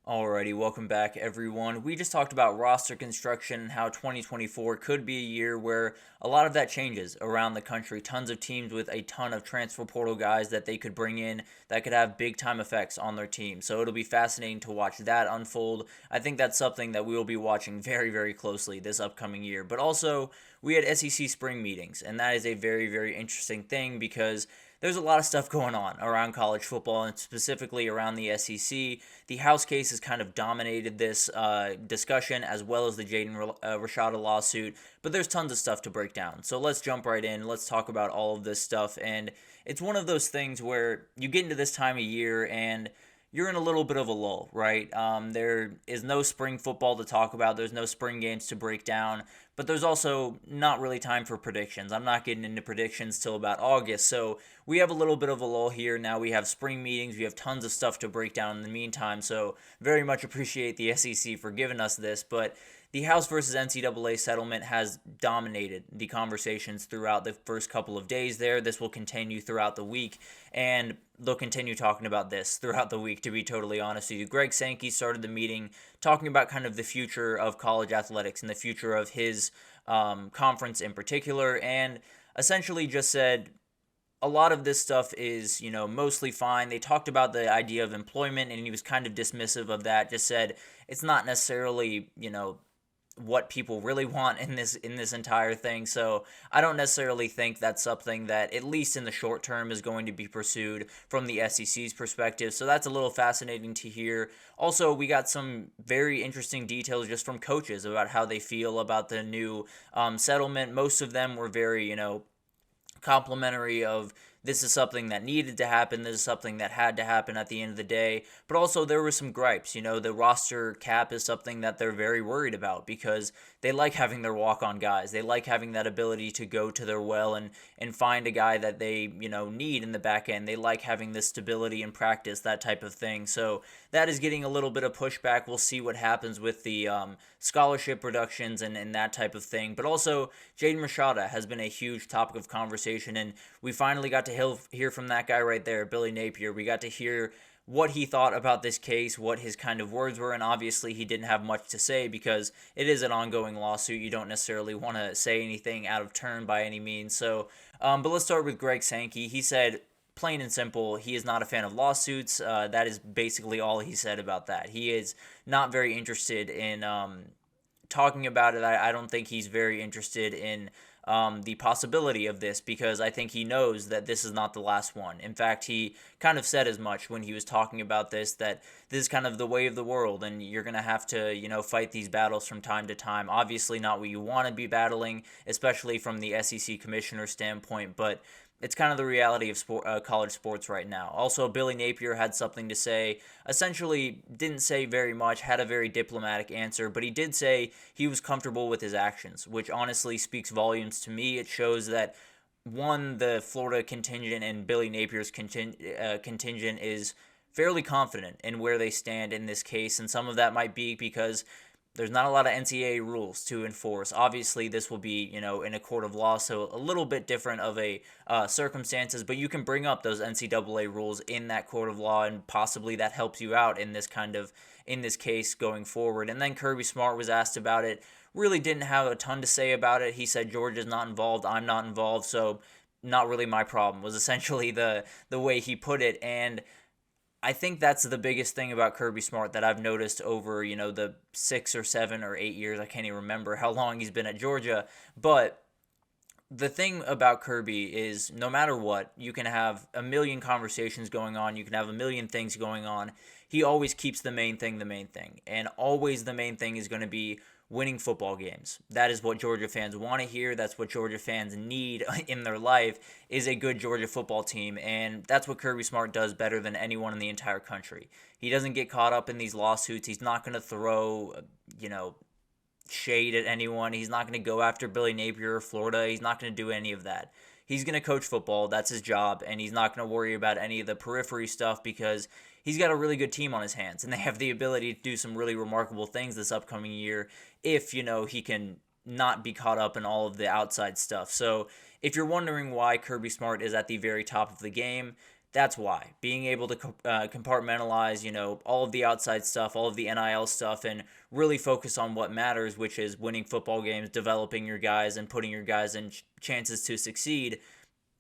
Alrighty, welcome back everyone. We just talked about roster construction and how 2024 could be a year where a lot of that changes around the country. Tons of teams with a ton of transfer portal guys that they could bring in that could have big time effects on their team. So it'll be fascinating to watch that unfold. I think that's something that we will be watching very, very closely this upcoming year. But also, we had SEC spring meetings, and that is a very, very interesting thing because there's a lot of stuff going on around college football and specifically around the SEC. The House case has kind of dominated this discussion as well as the Jaden Rashada lawsuit, but there's tons of stuff to break down. So let's jump right in. Let's talk about all of this stuff. And it's one of those things where you get into this time of year and you're in a little bit of a lull, right? There is no spring football to talk about. There's no spring games to break down, but there's also not really time for predictions. I'm not getting into predictions till about August, so we have a little bit of a lull here. Now we have spring meetings. We have tons of stuff to break down in the meantime, so very much appreciate the SEC for giving us this, but the House versus NCAA settlement has dominated the conversations throughout the first couple of days there. This will continue throughout the week, and they'll continue talking about this throughout the week, to be totally honest with you. Greg Sankey started the meeting talking about kind of the future of college athletics and the future of his conference in particular, and essentially just said, a lot of this stuff is, mostly fine. They talked about the idea of employment, and he was kind of dismissive of that, just said it's not necessarily, what people really want in this entire thing. So I don't necessarily think that's something that, at least in the short term, is going to be pursued from the SEC's perspective. So that's a little fascinating to hear. Also, we got some very interesting details just from coaches about how they feel about the new settlement. Most of them were very, complimentary of this is something that needed to happen, this is something that had to happen at the end of the day. But also there were some gripes. The roster cap is something that they're very worried about because they like having their walk-on guys. They like having that ability to go to their well and find a guy that they, need in the back end. They like having this stability in practice, that type of thing. So that is getting a little bit of pushback. We'll see what happens with the scholarship reductions and that type of thing. But also, Jaden Rashada has been a huge topic of conversation, and we finally got to hear from that guy right there, Billy Napier. We got to hear what he thought about this case, what his kind of words were, and obviously he didn't have much to say because it is an ongoing lawsuit. You don't necessarily want to say anything out of turn by any means. So, but let's start with Greg Sankey. He said, plain and simple, he is not a fan of lawsuits. That is basically all he said about that. He is not very interested in talking about it. I don't think he's very interested in the possibility of this because I think he knows that this is not the last one. In fact, he kind of said as much when he was talking about this, that this is kind of the way of the world and you're going to have to, fight these battles from time to time. Obviously not what you want to be battling, especially from the SEC commissioner standpoint, but it's kind of the reality of college sports right now. Also, Billy Napier had something to say. Essentially, didn't say very much, had a very diplomatic answer, but he did say he was comfortable with his actions, which honestly speaks volumes to me. It shows that, one, the Florida contingent and Billy Napier's contingent is fairly confident in where they stand in this case, and some of that might be because there's not a lot of NCAA rules to enforce. Obviously, this will be, in a court of law, so a little bit different of a circumstances, but you can bring up those NCAA rules in that court of law, and possibly that helps you out in this case going forward. And then Kirby Smart was asked about it, really didn't have a ton to say about it. He said, Georgia's not involved, I'm not involved, so not really my problem, was essentially the way he put it. And I think that's the biggest thing about Kirby Smart that I've noticed over, the 6 or 7 or 8 years. I can't even remember how long he's been at Georgia. But the thing about Kirby is no matter what, you can have a million conversations going on. You can have a million things going on. He always keeps the main thing the main thing. And always the main thing is going to be winning football games. That is what Georgia fans want to hear. That's what Georgia fans need in their life, is a good Georgia football team. And that's what Kirby Smart does better than anyone in the entire country. He doesn't get caught up in these lawsuits. He's not going to throw, shade at anyone. He's not going to go after Billy Napier or Florida. He's not going to do any of that. He's going to coach football. That's his job. And he's not going to worry about any of the periphery stuff because he's got a really good team on his hands. And they have the ability to do some really remarkable things this upcoming year if, he can not be caught up in all of the outside stuff. So if you're wondering why Kirby Smart is at the very top of the game, That's why being able to compartmentalize, all of the outside stuff, all of the NIL stuff, and really focus on what matters, which is winning football games, developing your guys, and putting your guys in chances to succeed.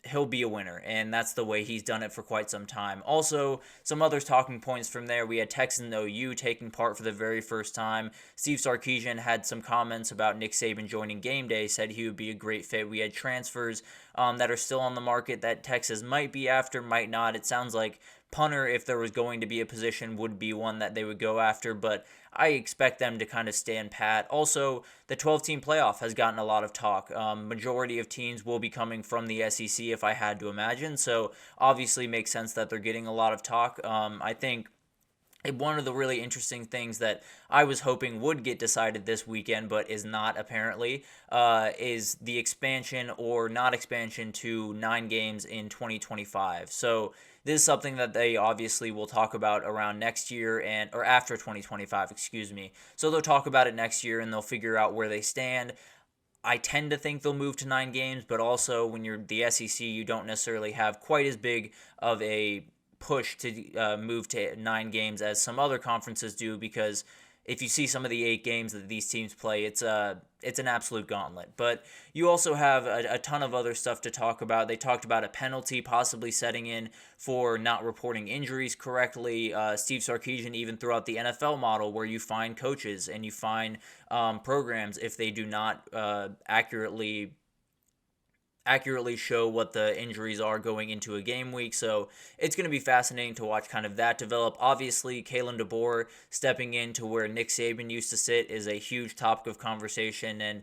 He'll be a winner, and that's the way he's done it for quite some time. Also, some other talking points from there. We had Texas and OU taking part for the very first time. Steve Sarkisian had some comments about Nick Saban joining game day, said he would be a great fit. We had transfers that are still on the market that Texas might be after, might not. It sounds like punter, if there was going to be a position, would be one that they would go after, but I expect them to kind of stand pat. Also, the 12-team playoff has gotten a lot of talk. Majority of teams will be coming from the SEC, if I had to imagine, so obviously makes sense that they're getting a lot of talk. I think one of the really interesting things that I was hoping would get decided this weekend, but is not apparently, is the expansion or not expansion to 9 games in 2025. So this is something that they obviously will talk about around next year or after 2025, excuse me. So they'll talk about it next year and they'll figure out where they stand. I tend to think they'll move to 9 games, but also when you're the SEC, you don't necessarily have quite as big of a push to move to 9 games as some other conferences do, because if you see some of the 8 games that these teams play, it's an absolute gauntlet. But you also have a ton of other stuff to talk about. They talked about a penalty possibly setting in for not reporting injuries correctly. Steve Sarkisian even threw out the NFL model where you fine coaches and you fine programs if they do not accurately show what the injuries are going into a game week. So it's going to be fascinating to watch kind of that develop. Obviously, Kalen DeBoer stepping into where Nick Saban used to sit is a huge topic of conversation, and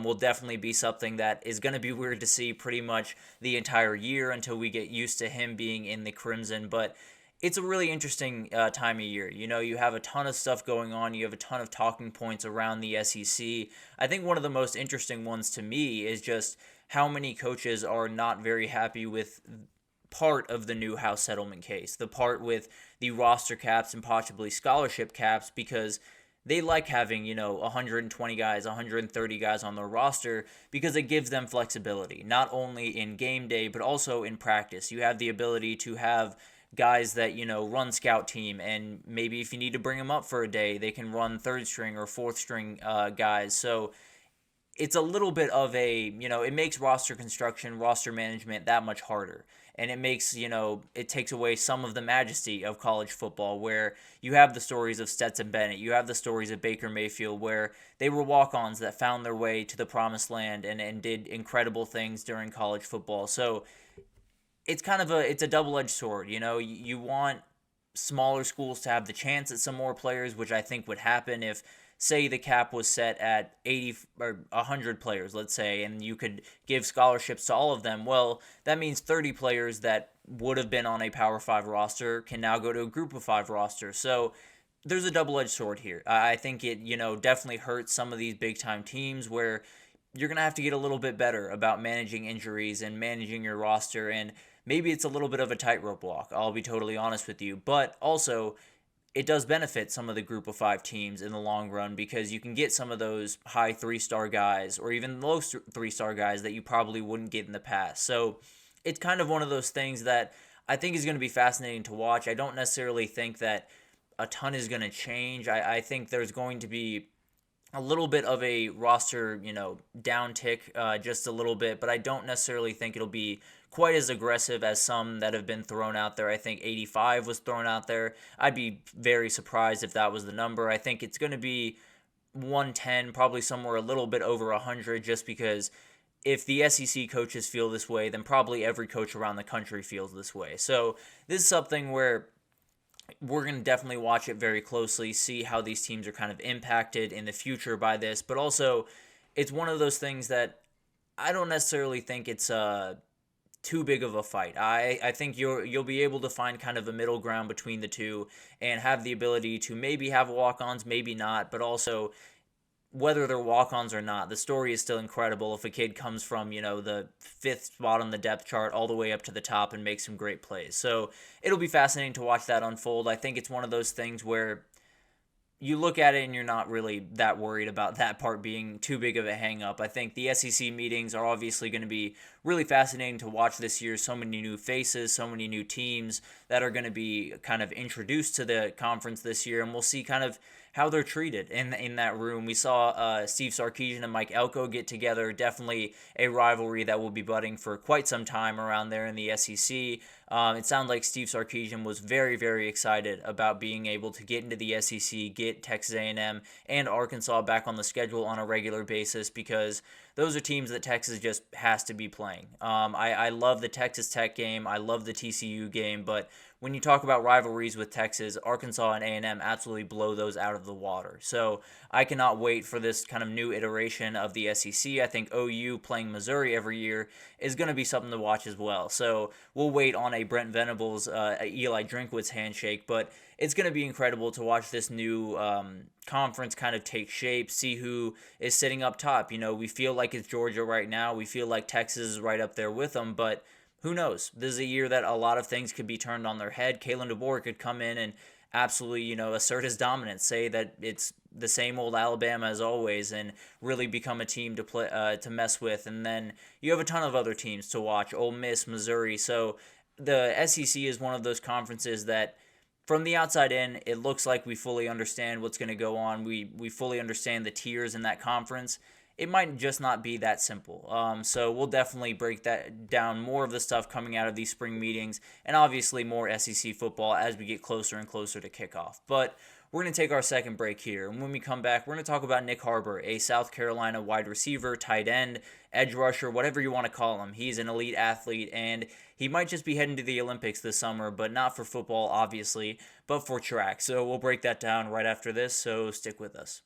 will definitely be something that is going to be weird to see pretty much the entire year until we get used to him being in the Crimson. But it's a really interesting time of year. You have a ton of stuff going on. You have a ton of talking points around the SEC. I think one of the most interesting ones to me is just how many coaches are not very happy with part of the new house settlement case, the part with the roster caps and possibly scholarship caps, because they like having, 120 guys, 130 guys on their roster because it gives them flexibility, not only in game day, but also in practice. You have the ability to have guys that, run scout team, and maybe if you need to bring them up for a day, they can run third string or fourth string guys. So it's a little bit of it makes roster construction, roster management that much harder. And it makes, it takes away some of the majesty of college football, where you have the stories of Stetson Bennett, you have the stories of Baker Mayfield, where they were walk-ons that found their way to the promised land and did incredible things during college football. So it's it's a double-edged sword. You want smaller schools to have the chance at some more players, which I think would happen if, say, the cap was set at 80 or 100 players, let's say, and you could give scholarships to all of them. Well, that means 30 players that would have been on a Power 5 roster can now go to a Group of 5 roster. So there's a double-edged sword here. I think it, definitely hurts some of these big-time teams where you're going to have to get a little bit better about managing injuries and managing your roster, and maybe it's a little bit of a tightrope walk, I'll be totally honest with you. But also, it does benefit some of the Group of 5 teams in the long run, because you can get some of those high 3-star guys or even low 3-star guys that you probably wouldn't get in the past. So it's kind of one of those things that I think is going to be fascinating to watch. I don't necessarily think that a ton is going to change. I think there's going to be a little bit of a roster, downtick, just a little bit, but I don't necessarily think it'll be quite as aggressive as some that have been thrown out there. I think 85 was thrown out there. I'd be very surprised if that was the number. I think it's going to be 110, probably somewhere a little bit over 100, just because if the SEC coaches feel this way, then probably every coach around the country feels this way. So this is something where we're going to definitely watch it very closely, see how these teams are kind of impacted in the future by this. But also, it's one of those things that I don't necessarily think it's too big of a fight. I think you'll be able to find kind of a middle ground between the two and have the ability to maybe have walk-ons, maybe not, but also whether they're walk-ons or not, the story is still incredible if a kid comes from, the 5th spot on the depth chart all the way up to the top and makes some great plays. So it'll be fascinating to watch that unfold. I think it's one of those things where, you look at it and you're not really that worried about that part being too big of a hang up. I think the SEC meetings are obviously going to be really fascinating to watch this year. So many new faces, so many new teams that are going to be kind of introduced to the conference this year, and we'll see kind of how they're treated in that room. We saw Steve Sarkisian and Mike Elko get together. Definitely a rivalry that will be budding for quite some time around there in the SEC. It sounded like Steve Sarkisian was very, very excited about being able to get into the SEC, get Texas A&M and Arkansas back on the schedule on a regular basis, because those are teams that Texas just has to be playing. I love the Texas Tech game. I love the TCU game, but when you talk about rivalries with Texas, Arkansas and A&M absolutely blow those out of the water. So I cannot wait for this kind of new iteration of the SEC. I think OU playing Missouri every year is going to be something to watch as well. So we'll wait on a Brent Venables, Eli Drinkwitz handshake, but it's going to be incredible to watch this new conference kind of take shape, see who is sitting up top. We feel like it's Georgia right now. We feel like Texas is right up there with them, but who knows? This is a year that a lot of things could be turned on their head. Kalen DeBoer could come in and absolutely, assert his dominance, say that it's the same old Alabama as always, and really become a team to play to mess with. And then you have a ton of other teams to watch: Ole Miss, Missouri. So the SEC is one of those conferences that, from the outside in, it looks like we fully understand what's going to go on. We fully understand the tiers in that conference. It might just not be that simple. So we'll definitely break that down, more of the stuff coming out of these spring meetings, and obviously more SEC football as we get closer and closer to kickoff. But we're going to take our second break here, and when we come back, we're going to talk about Nick Harbor, a South Carolina wide receiver, tight end, edge rusher, whatever you want to call him. He's an elite athlete, and he might just be heading to the Olympics this summer, but not for football, obviously, but for track. So we'll break that down right after this, so stick with us.